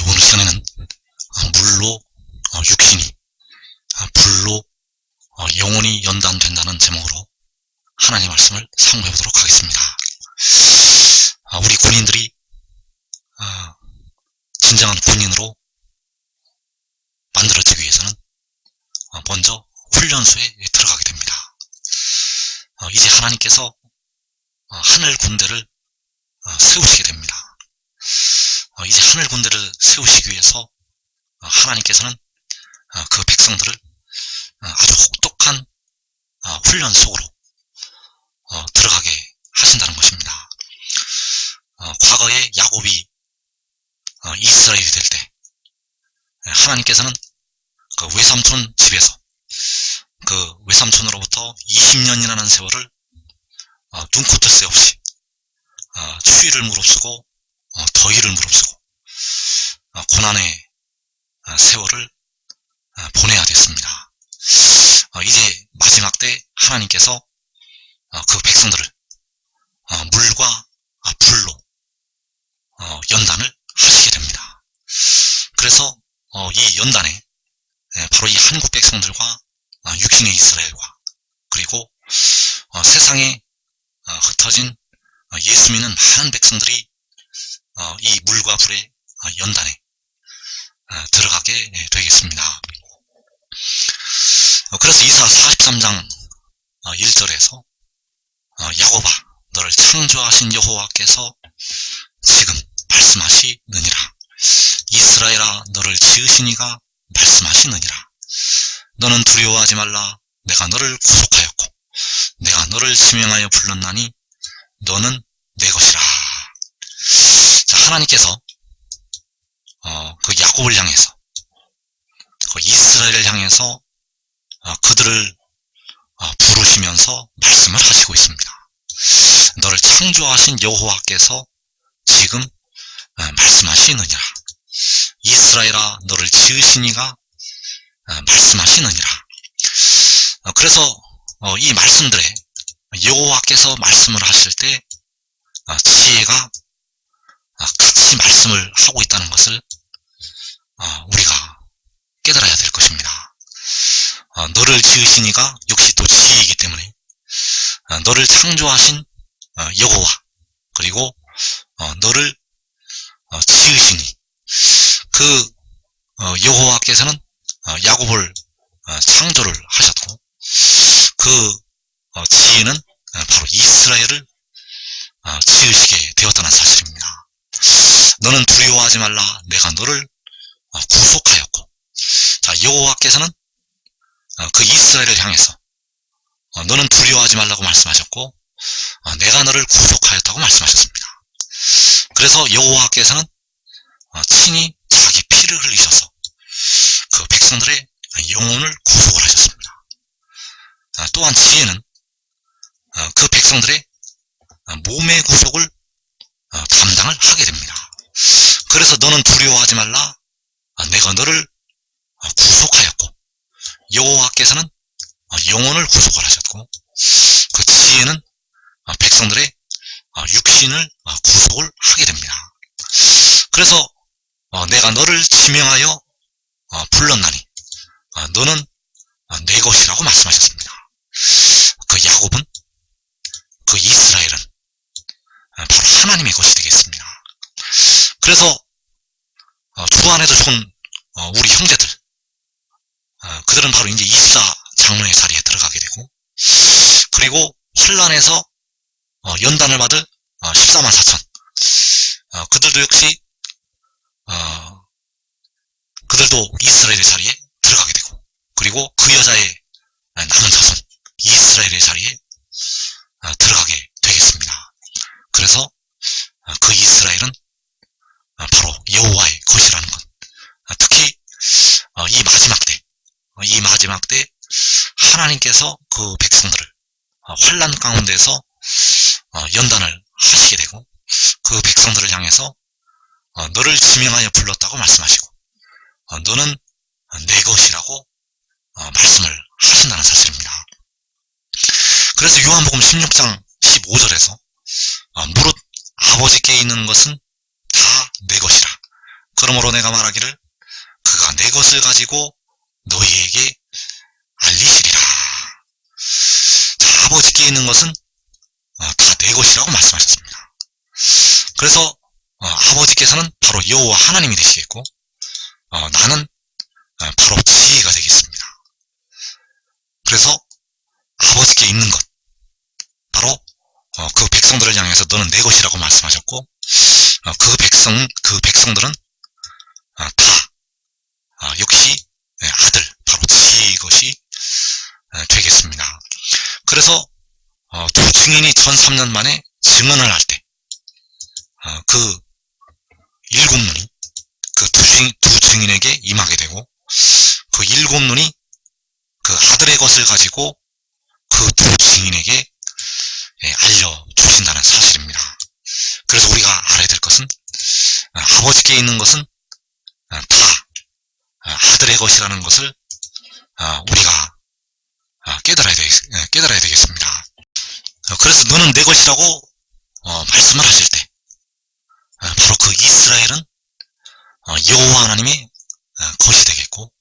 오늘 시간에는 물로 육신이, 불로 영혼이 연단된다는 제목으로 하나님의 말씀을 상고해 보도록 하겠습니다. 우리 군인들이 진정한 군인으로 만들어지기 위해서는 먼저 훈련소에 들어가게 됩니다. 이제 하나님께서 하늘 군대를 세우시게 됩니다. 이제 하늘 군대를 세우시기 위해서 하나님께서는 그 백성들을 아주 혹독한 훈련 속으로 들어가게 하신다는 것입니다. 과거에 야곱이 이스라엘이 될 때 하나님께서는 그 외삼촌 집에서 그 외삼촌으로부터 20년이라는 세월을 눈코뜰 새 없이 추위를 무릅쓰고 더위를 무릅쓰고 고난의 세월을 보내야 됐습니다. 이제 마지막 때 하나님께서 그 백성들을 물과 불로 연단을 하시게 됩니다. 그래서 이 연단에 바로 이 한국 백성들과 육신의 이스라엘과 그리고 세상에 흩어진 예수 믿는 많은 백성들이 이 물과 불의 연단에 들어가게 되겠습니다. 그래서 이사 43장 1절에서 야곱아 너를 창조하신 여호와께서 지금 말씀하시느니라. 이스라엘아 너를 지으신 이가 말씀하시느니라. 너는 두려워하지 말라. 내가 너를 구속하였고 내가 너를 지명하여 불렀나니 너는 내 것이라. 자, 하나님께서 그 야곱을 향해서 그 이스라엘을 향해서 그들을 부르시면서 말씀을 하시고 있습니다. 너를 창조하신 여호와께서 지금 말씀하시느니라. 이스라엘아 너를 지으신 이가 말씀하시느니라. 그래서 이 말씀들에 여호와께서 말씀을 하실 때 지혜가 같이 말씀을 하고 있다는 것을 우리가 깨달아야 될 것입니다. 너를 지으신 이가 역시 또 지혜이기 때문에 너를 창조하신 여호와 그리고 너를 지으신 이 그 여호와께서는 야곱을 창조를 하셨고 그 지혜는 바로 이스라엘을 지으시게 되었다는 사실입니다. 너는 두려워하지 말라. 내가 너를 구속하였고, 자 여호와께서는 그 이스라엘을 향해서 너는 두려워하지 말라고 말씀하셨고 내가 너를 구속하였다고 말씀하셨습니다. 그래서 여호와께서는 친히 자기 피를 흘리셔서 그 백성들의 영혼을 구속을 하셨습니다. 또한 지혜는 그 백성들의 몸의 구속을 담당을 하게 됩니다. 그래서 너는 두려워하지 말라. 내가 너를 구속하였고 여호와께서는 영혼을 구속을 하셨고 그 지혜는 백성들의 육신을 구속을 하게 됩니다. 그래서 내가 너를 지명하여 불렀나니 너는 내 것이라고 말씀하셨습니다. 그 야곱은 그 이스라엘은 바로 하나님의 것이 되겠습니다. 그래서 주 안에도 좋은 우리 형제들 그들은 바로 이제 이사 장로의 자리에 들어가게 되고 그리고 환란에서 연단을 받을 14만 4천 그들도 역시 그들도 이스라엘의 자리에 들어가게 되고 그리고 그 여자의 남은 자손 이스라엘의 자리에 들어가게 되겠습니다. 그래서 그 이스라엘은 바로 여호와의 것이라는 것. 특히 이 마지막 때 하나님께서 그 백성들을 환난 가운데서 연단을 하시게 되고 그 백성들을 향해서 너를 지명하여 불렀다고 말씀하시고 너는 내 것이라고 말씀을 하신다는 사실입니다. 그래서 요한복음 16장 15절에서 무릇 아버지께 있는 것은 다 내 것이라 그러므로 내가 말하기를 그가 내 것을 가지고 너희에게 알리시리라. 자, 아버지께 있는 것은 다 내 것이라고 말씀하셨습니다. 그래서 아버지께서는 바로 여호와 하나님이 되시겠고 나는 바로 지혜가 되겠습니다. 그래서 아버지께 있는 것, 바로 그 백성들을 향해서 너는 내 것이라고 말씀하셨고 그 백성들은 다 역시 아들, 바로 지혜의 것이 되겠습니다. 그래서 두 증인이 전 3년 만에 증언을 할 때 그 7눈이 그 두 증인에게 임하게 되고 그 7눈이 그 아들의 것을 가지고 그 두 증인에게 알려주신다는 사실입니다. 그래서 우리가 알아야 될 것은 아버지께 있는 것은 다 아들의 것이라는 것을 우리가 깨달아야 되겠습니다. 그래서 너는 내 것이라고 말씀을 하실 때 바로 그 이스라엘은 여호와 하나님의 것이 되겠고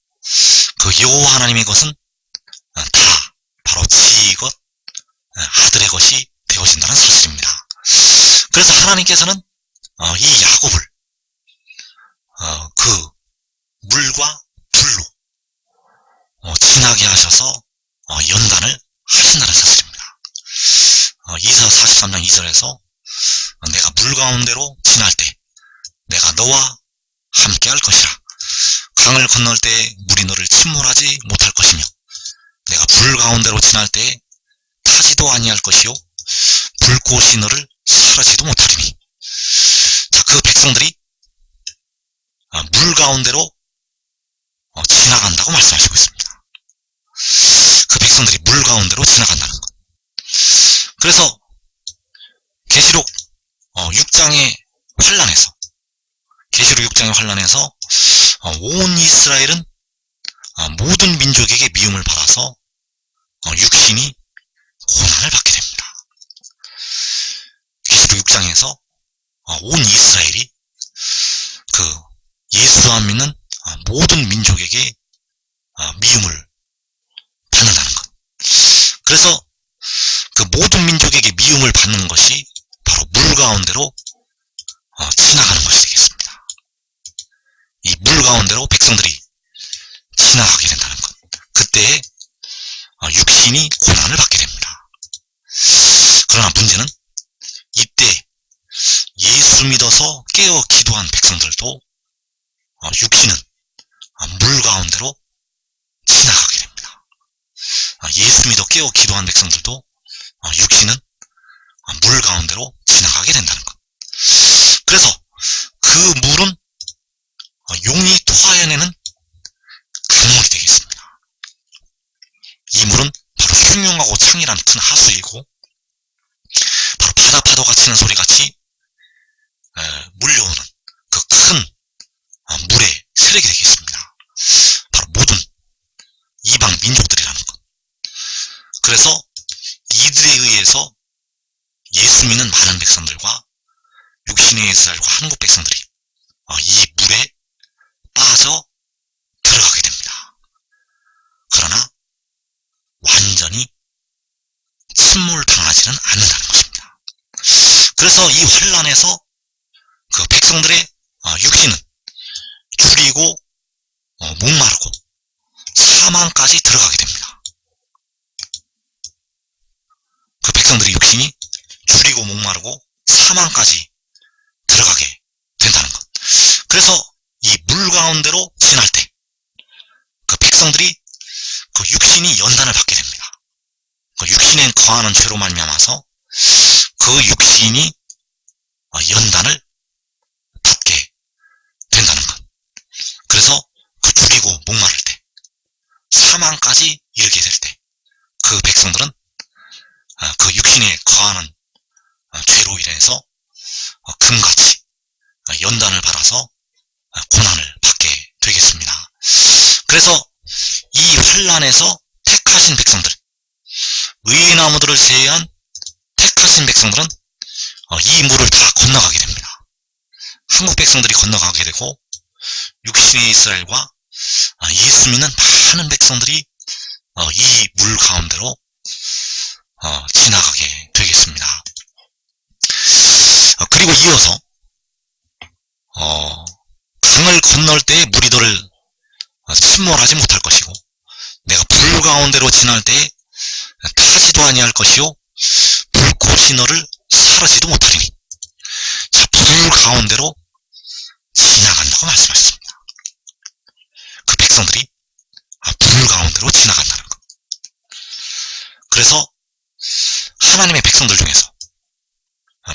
그 여호와 하나님의 것은 다 바로 지혜의 것, 아들의 것이 되어진다는 사실입니다. 그래서 하나님께서는 이 야곱을 그 물과 불로 지나게 하셔서 연단을 하신다는 사실입니다. 이사 43장 2절에서 내가 물 가운데로 지날 때 내가 너와 함께 할 것이라. 강을 건널 때 물이 너를 침몰하지 못할 것이며 내가 불 가운데로 지날 때 타지도 아니할 것이요 불꽃이 너를 사르지도 못하리니. 자, 그 백성들이 물 가운데로 지나간다고 말씀하시고 있습니다. 그 백성들이 물 가운데로 지나간다는 것. 그래서 계시록 6장의 환란에서 온 이스라엘은 모든 민족에게 미움을 받아서 육신이 고난을 받게 됩니다. 계시록 6장에서 온 이스라엘이 그 예수 안 믿는 모든 민족에게 미움을 받는다는 것. 그래서 그 모든 민족에게 미움을 받는 것이 바로 물 가운데로 지나가는 것이 되겠습니다. 이 물 가운데로 백성들이 지나가게 된다는 것. 그때에 육신이 고난을 받게 됩니다. 그러나 문제는 이때 예수 믿어서 깨어 기도한 백성들도 육신은 물 가운데로 지나가게 됩니다. 예수 믿어 깨어 기도한 백성들도 육신은 물 가운데로 지나가게 된다는 것. 그래서 그 물은 용이 토하여내는 강물이 되겠습니다. 이 물은 바로 흉흉하고 창이란 큰 하수이고 바로 바다 파도가 치는 소리같이 물려오는 그 큰 물의 세력이 되겠습니다. 바로 모든 이방 민족들이라는 것. 그래서 이들에 의해서 예수 믿는 많은 백성들과 육신의 이스라엘과 한국 백성들이 이 물에 빠져 들어가게 됩니다. 그러나 완전히 침몰당하지는 않는다는 것입니다. 그래서 이 환란에서 그 백성들의 육신은 줄이고 목마르고 사망까지 들어가게 됩니다. 그 백성들의 육신이 줄이고 목마르고 사망까지 들어가게 된다는 것. 그래서 이 물 가운데로 지날 때 그 백성들이 그 육신이 연단을 받게 됩니다. 그 육신에 거하는 죄로 말미암아서 그 육신이 연단을 받게 된다는 것. 그래서 그 줄이고 목마를 때 사망까지 이르게 될 때 그 백성들은 그 육신에 거하는 죄로 인해서 금같이 연단을 받아서 고난을 받게 되겠습니다. 그래서 이 환란에서 택하신 백성들, 의의 나무들을 제외한 택하신 백성들은 이 물을 다 건너가게 됩니다. 한국 백성들이 건너가게 되고 육신의 이스라엘과 예수 믿는 많은 백성들이 이 물 가운데로 지나가게 되겠습니다. 그리고 이어서 강을 건널 때 무리들을 침몰하지 못할 것이고, 내가 불 가운데로 지날 때에 타지도 아니할 것이요 불꽃이 너를 사르지도 못하리니. 자, 불 가운데로 지나간다고 말씀하셨습니다. 그 백성들이 불 가운데로 지나간다는 것. 그래서 하나님의 백성들 중에서,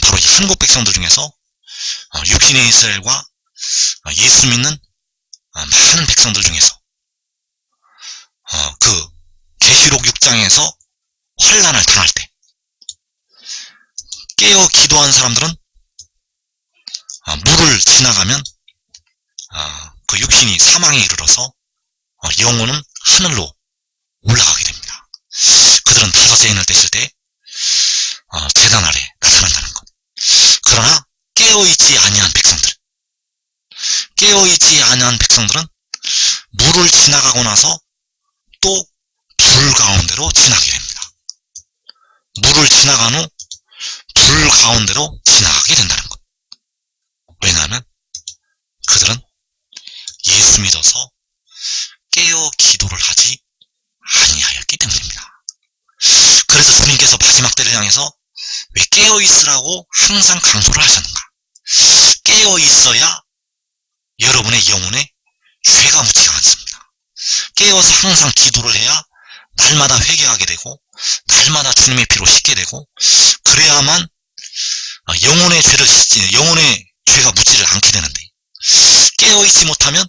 바로 이 한국 백성들 중에서 육신의 이스라엘과 예수 믿는 많은 백성들 중에서 그 계시록 6장에서 환난을 당할 때 깨어 기도한 사람들은 물을 지나가면 그 육신이 사망에 이르러서 영혼은 하늘로 올라가게 됩니다. 그들은 다섯째 인을 떼실 때 제단 아래 나타난다는 것. 그러나 깨어있지 아니한 백성들, 깨어있지 아니한 백성들은 물을 지나가고 나서 또 불 가운데로 지나게 됩니다. 물을 지나간 후 불 가운데로 지나가게 된다는 것. 왜냐하면 그들은 예수 믿어서 깨어 기도를 하지 아니하였기 때문입니다. 그래서 주님께서 마지막 때를 향해서 왜 깨어 있으라고 항상 강조를 하셨는가? 깨어 있어야 여러분의 영혼에 죄가 묻지가 않습니다. 깨어서 항상 기도를 해야 날마다 회개하게 되고, 날마다 주님의 피로 씻게 되고, 그래야만 영혼의 죄가 묻지를 않게 되는데, 깨어있지 못하면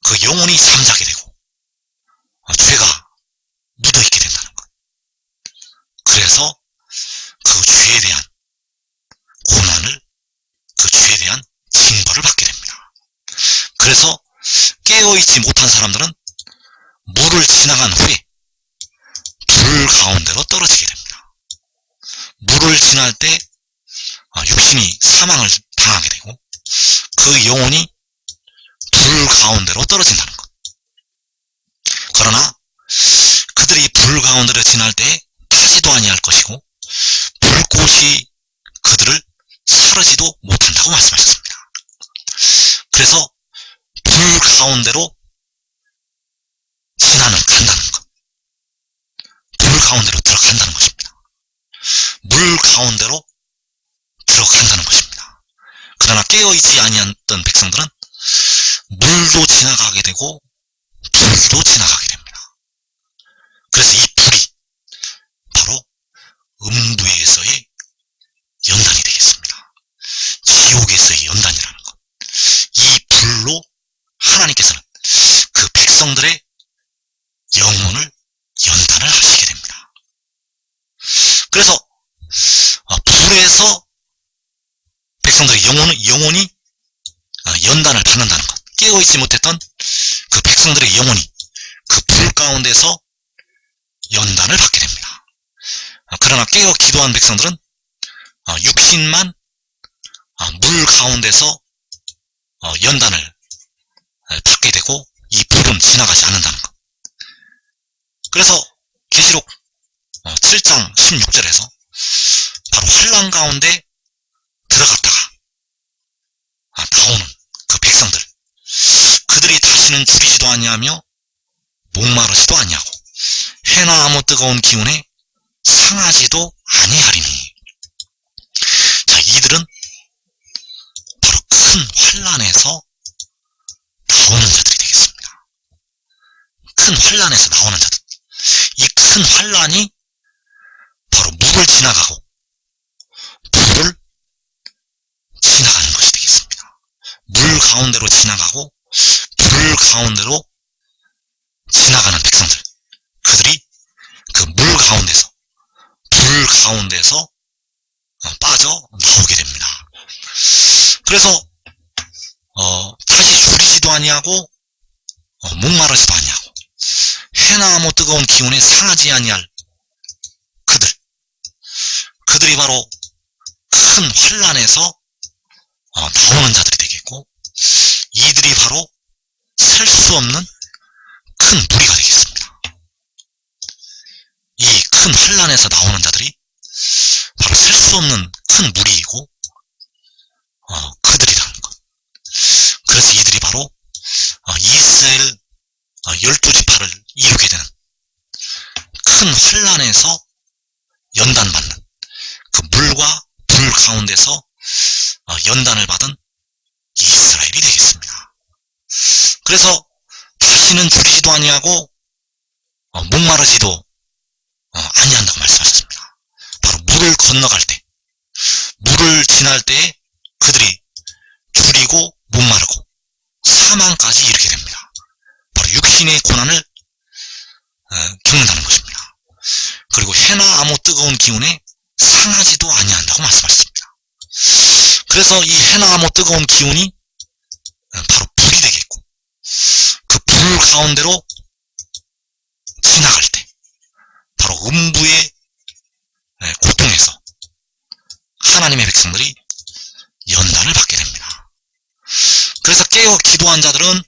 그 영혼이 잠자게 되고 죄가 묻어있게 된다는 것. 그래서 그 죄에 대한 고난을, 그 죄에 대한 징벌을 받게 됩니다. 그래서 깨어있지 못한 사람들은 물을 지나간 후에 불 가운데로 떨어지게 됩니다. 물을 지날 때 육신이 사망을 당하게 되고, 그 영혼이 불 가운데로 떨어진다는 것. 그러나 그들이 불 가운데로 지날 때 타지도 아니할 것이고, 불꽃이 그들을 사르지도 못한다고 말씀하셨습니다. 그래서 불 가운데로 간다는 것, 불 가운데로 들어간다는 것입니다. 물 가운데로 들어간다는 것입니다. 그러나 깨어있지 아니했던 백성들은 물도 지나가게 되고 불도 지나가게 됩니다. 그래서 이 불이 바로 음부에서의 연단이 되겠습니다. 지옥에서의 연단이라는 것. 이 불로 하나님께서는 그 백성들의 영혼을 연단을 하시게 됩니다. 그래서 불에서 백성들의 영혼이 연단을 받는다는 것. 깨어있지 못했던 그 백성들의 영혼이 그 불 가운데서 연단을 받게 됩니다. 그러나 깨어 기도한 백성들은 육신만 물 가운데서 연단을 받게 되고, 이 불은 지나가지 않는다는 것. 그래서 계시록 7장 16절에서 바로 환난 가운데 들어갔다가 나오는 그 백성들, 그들이 다시는 줄이지도 아니하며 목마르지도 아니하고 해나 아무 뜨거운 기운에 상하지도 아니하리니. 자, 이들은 바로 큰 환난에서 나오는 자들이 되겠습니다. 큰 환난에서 나오는 자들. 이 큰 환난이 바로 물을 지나가고 불을 지나가는 것이 되겠습니다. 물 가운데로 지나가고 불 가운데로 지나가는 백성들, 그들이 그 물 가운데서, 불 가운데서 빠져나오게 됩니다. 그래서 다시 줄이지도 아니하고 목마르지도 아니하고 해나 아무 뜨거운 기운에 상하지 아니할 그들이 바로 큰 환난에서 나오는 자들이 되겠고, 이 이들이 바로 셀 수 없는 큰 무리가 되겠습니다. 이 큰 환란에서 나오는 자들이 바로 셀 수 없는 큰 무리이고 그들이라는 것. 그래서 이들이 바로 이스라엘 12지파를 이루게 되는 큰 환란에서 연단받는 그 물과 불 가운데서 연단을 받은 이스라엘이 되겠습니다. 그래서 다시는 줄이지도 아니하고 목마르지도 아니한다고 말씀하셨습니다. 바로 물을 건너갈 때, 물을 지날 때에 그들이 줄이고 목마르고 사망까지 이르게 됩니다. 바로 육신의 고난을 겪는다는 것입니다. 그리고 해나 아무 뜨거운 기운에 상하지도 아니한다고 말씀하셨습니다. 그래서 이 해나 아무 뜨거운 기운이 바로 불이 되겠고, 그 불 가운데로 지나갈 때 바로 음부의 고통에서 하나님의 백성들이 연단을 받게 됩니다. 그래서 깨어 기도한 자들은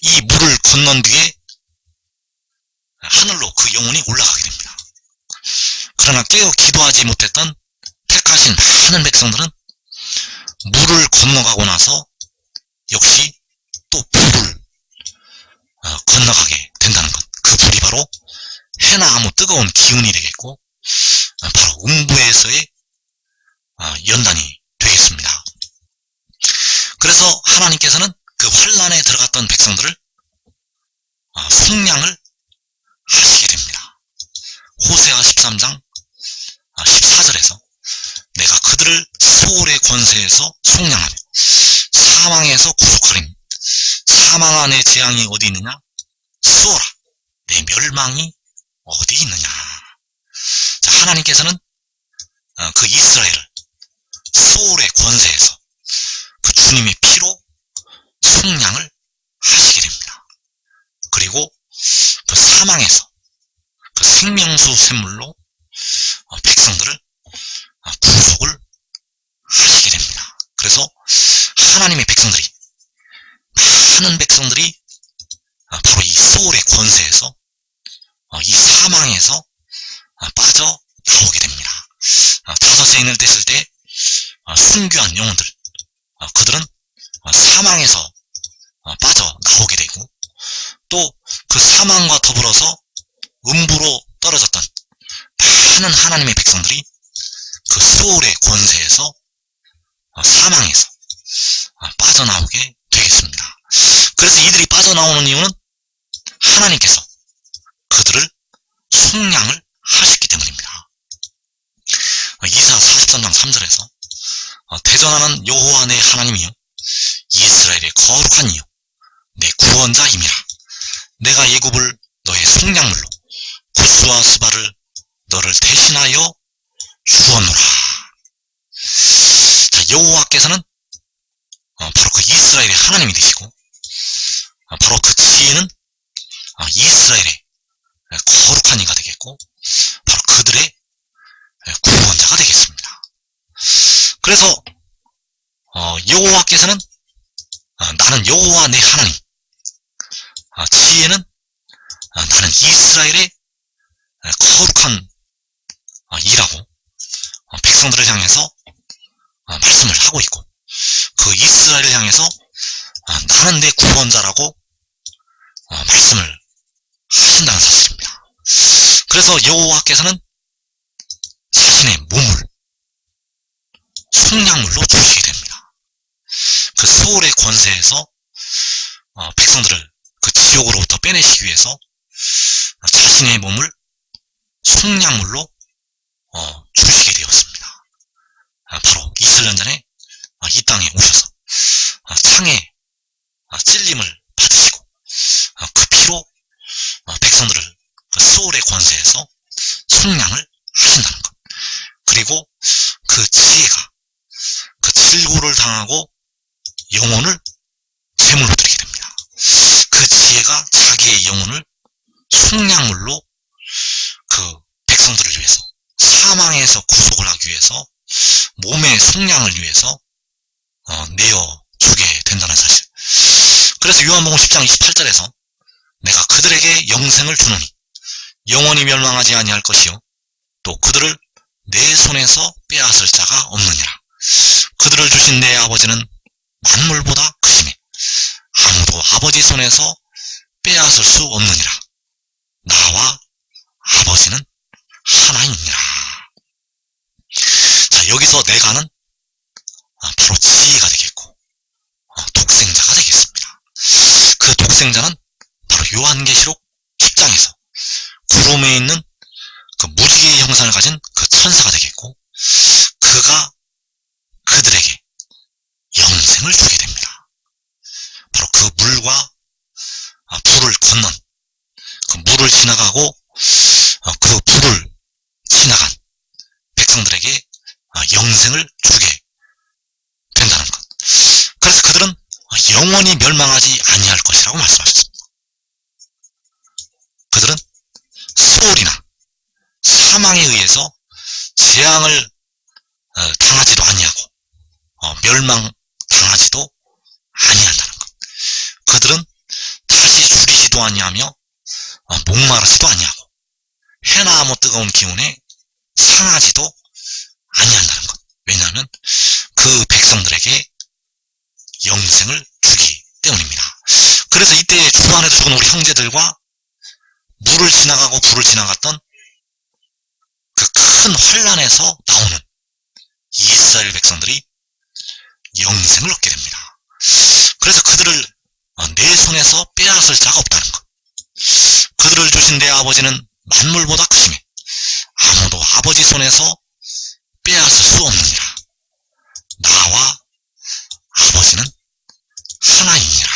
이 물을 건넌 뒤에 하늘로 그 영혼이 올라가게 됩니다. 그러나 깨어 기도하지 못했던 택하신 많은 백성들은 물을 건너가고 나서 역시 또 불을 건너가게 된다는 것. 그 불이 바로 해나 아무 뜨거운 기운이 되겠고, 바로 음부에서의 연단이 되겠습니다. 그래서 하나님께서는 그 환란에 들어갔던 백성들을 속량을 하시게 됩니다. 호세아 13장 14절에서 내가 그들을 소울의 권세에서 속량하며 사망에서 구속하리니 사망 안에 재앙이 어디 있느냐? 쏘라, 내 멸망이 어디 있느냐? 자, 하나님께서는 그 이스라엘을 소울의 권세에서 그 주님의 피로 속량을 하시게 됩니다. 그리고 그 사망에서 그 생명수 샘물로 백성들을 구속을 하시게 됩니다. 그래서 하나님의 백성들이, 많은 백성들이 바로 이 소울의 권세에서 이 사망에서 빠져나오게 됩니다. 다섯의 인을 뗐을 때 순교한 영혼들, 그들은 사망에서 빠져나오게 되고, 또 그 사망과 더불어서 음부로 떨어졌던 많은 하나님의 백성들이 그 소울의 권세에서 사망에서 빠져나오게 되겠습니다. 그래서 이들이 빠져나오는 이유는 하나님께서 그들을 속량을 하셨기 때문입니다. 이사 43장 3절에서 대전하는 여호와 내 하나님이여 이스라엘의 거룩한 이여 내 구원자임이라. 내가 애굽을 너의 속량물로 구스와 스바를 너를 대신하여 주었노라. 자, 여호와께서는 바로 그 이스라엘의 하나님이 되시고, 바로 그 지혜는 이스라엘의 거룩한 이가 되겠고, 바로 그들의 구원자가 되겠습니다. 그래서 여호와께서는 나는 여호와 내 하나님, 지혜는 나는 이스라엘의 거룩한 이라고 백성들을 향해서 말씀을 하고 있고, 그 이스라엘을 향해서 나는 내 구원자라고 말씀을 하신다는 사실입니다. 그래서 여호와께서는 자신의 몸을 속량물로 주시게 됩니다. 그 소울의 권세에서 백성들을 그 지옥으로부터 빼내시기 위해서 자신의 몸을 속량물로 주시게 되었습니다. 바로 2000년 전에 이 땅에 오셔서 창에 찔림을 받으시고 그 피로 백성들을 그 소울의 권세에서 속량을 하신다는 것. 그리고 그 지혜가 그 질고를 당하고 영혼을 제물로 드리게 됩니다. 그 지혜가 자기의 영혼을 속량물로 그 백성들을 위해서, 사망에서 구속을 하기 위해서, 몸의 속량을 위해서 내어주게 된다는 그래서 요한복음 10장 28절에서 내가 그들에게 영생을 주노니 영원히 멸망하지 아니할 것이요 또 그들을 내 손에서 빼앗을 자가 없느니라. 그들을 주신 내 아버지는 만물보다 크시매 아무도 아버지 손에서 빼앗을 수 없느니라. 나와 아버지는 하나이니라. 자, 여기서 내가는 바로 지혜가 되겠고 독생자가 되겠습니다. 그 독생자는 바로 요한계시록 10장에서 구름에 있는 그 무지개의 형상을 가진 그 천사가 되겠고, 그가 그들에게 영생을 주게 됩니다. 바로 그 물과 불을 건넌, 그 물을 지나가고 그 불을 지나간 백성들에게 영생을 주게 된다는 것. 그래서 그들은 영원히 멸망하지 아니할 것이라고 말씀하셨습니다. 그들은 소홀이나 사망에 의해서 재앙을 당하지도 아니하고 멸망당하지도 아니한다는 것. 그들은 다시 줄이지도 아니하며 목마르지도 아니하고 해나 아무 뜨거운 기운에 상하지도 아니한다는 것. 왜냐하면 그 백성들에게 영생을 주기 때문입니다. 그래서 이때 주 안에서 죽은 우리 형제들과 물을 지나가고 불을 지나갔던 그 큰 환란에서 나오는 이스라엘 백성들이 영생을 얻게 됩니다. 그래서 그들을 내 손에서 빼앗을 자가 없다는 것. 그들을 주신 내 아버지는 만물보다 크시매 아무도 아버지 손에서 빼앗을 수 없느니라. 나와 아버지는 하나이니라.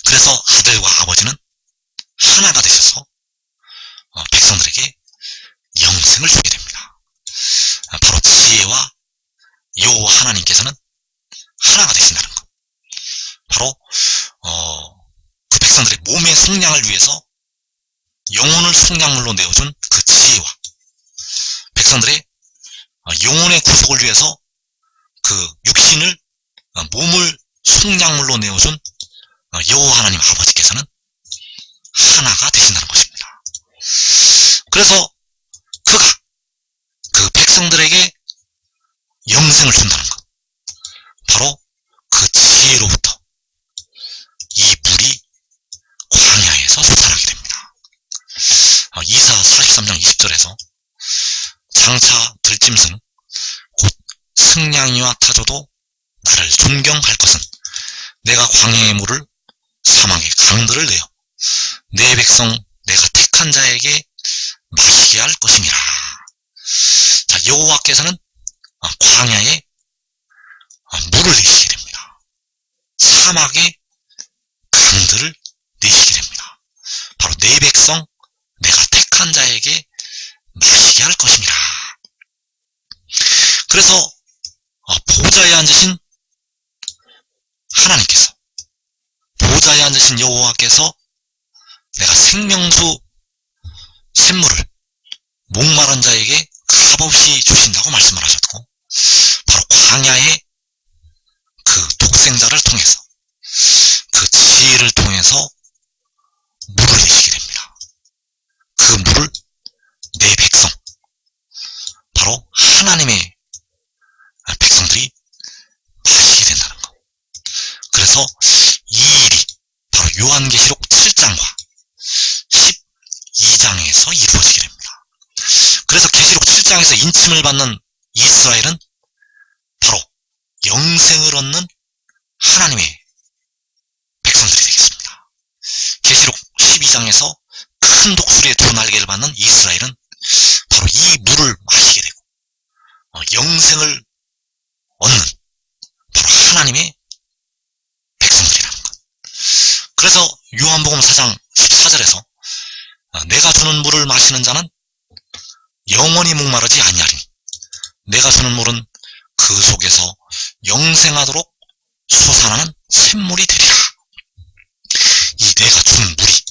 그래서 아들과 아버지는 하나가 되셔서 백성들에게 영생을 주게 됩니다. 바로 지혜와 여호와 하나님께서는 하나가 되신다는 것. 바로 그 백성들의 몸의 속량을 위해서 영혼을 속량물로 내어준 그 지혜와 백성들의 영혼의 구속을 위해서 그 육신을 몸을 속량물로 내어준 여호와 하나님 아버지께서는 하나가 되신다는 것입니다. 그래서 그가 그 백성들에게 영생을 준다는 것. 바로 그 지혜로부터 이 물이 광야에서 솟아나게 됩니다. 이사 43장 20절에서 장차 들짐승 곧 승냥이와 타조도 나를 존경할 것은 내가 광야의 물을 사막의 강들을 내어 내 백성 내가 택한 자에게 마시게 할 것임이라. 자, 여호와께서는 광야에 물을 내시게 됩니다. 사막에 강들을 내시게 됩니다. 바로 내 백성 내가 택한 자에게 마시게 할 것임이라. 그래서 보좌에 앉으신 하나님께서, 보좌에 앉으신 여호와께서 내가 생명수 샘물을 목마른 자에게 값없이 주신다고 말씀을 하셨고, 바로 광야의 그 독생자를 통해서 그 지혜를 통해서 물을 내시게 됩니다. 그 물을 내 백성, 바로 하나님의 백성들이 마시게 된다는 것. 그래서 이 일이 바로 요한계시록 7장과 12장에서 이루어지게 됩니다. 그래서 계시록 7장에서 인침을 받는 이스라엘은 바로 영생을 얻는 하나님의 백성들이 되겠습니다. 계시록 12장에서 큰 독수리의 두 날개를 받는 이스라엘은 바로 이 물을 마시게 되고 영생을 얻는 바로 하나님의 백성들이라는 것. 그래서 요한복음 4장 14절에서 내가 주는 물을 마시는 자는 영원히 목마르지 아니하리니 내가 주는 물은 그 속에서 영생하도록 솟아나는 샘물이 되리라. 이 내가 주는 물이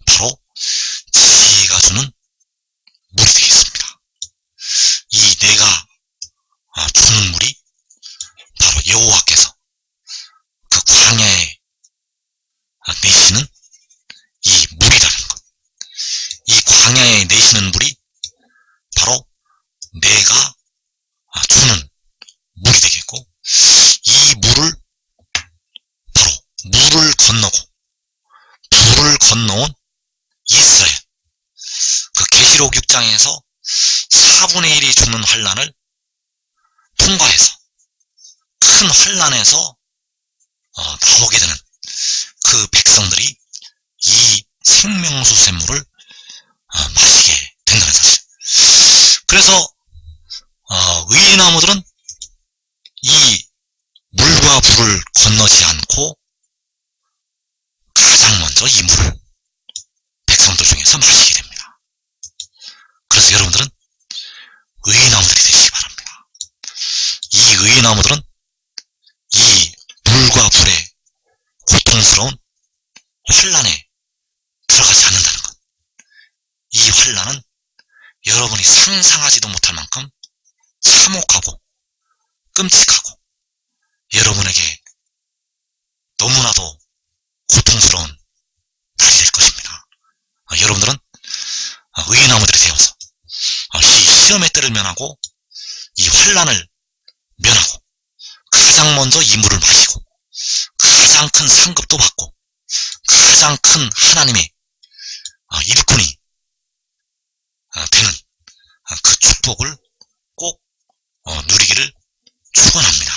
바로 지혜가 주는 물이 되겠습니다. 이 내가 주는 물이 바로 여호와께서 그 기록 6장에서 4분의 1이 죽는 환란을 통과해서 큰 환란에서 나오게 되는 그 백성들이 이 생명수 샘물을 마시게 된다는 사실. 그래서 의인나무들은 이 물과 불을 건너지 않고 가장 먼저 이 물을 백성들 중에서 마시게 됩니다. 그래서 여러분들은 의인나무들이 되시기 바랍니다. 이 의인나무들은 이 물과 불의 고통스러운 환란에 들어가지 않는다는 것. 이 환란은 여러분이 상상하지도 못할 만큼 참혹하고 끔찍하고 여러분에게 너무나도 고통스러운 날이 될 것입니다. 여러분들은 의인나무들이 되어서 이 시험의 때를 면하고 이 환란을 면하고 가장 먼저 이 물을 마시고 가장 큰 상급도 받고 가장 큰 하나님의 일꾼이 되는 그 축복을 꼭 누리기를 축원합니다.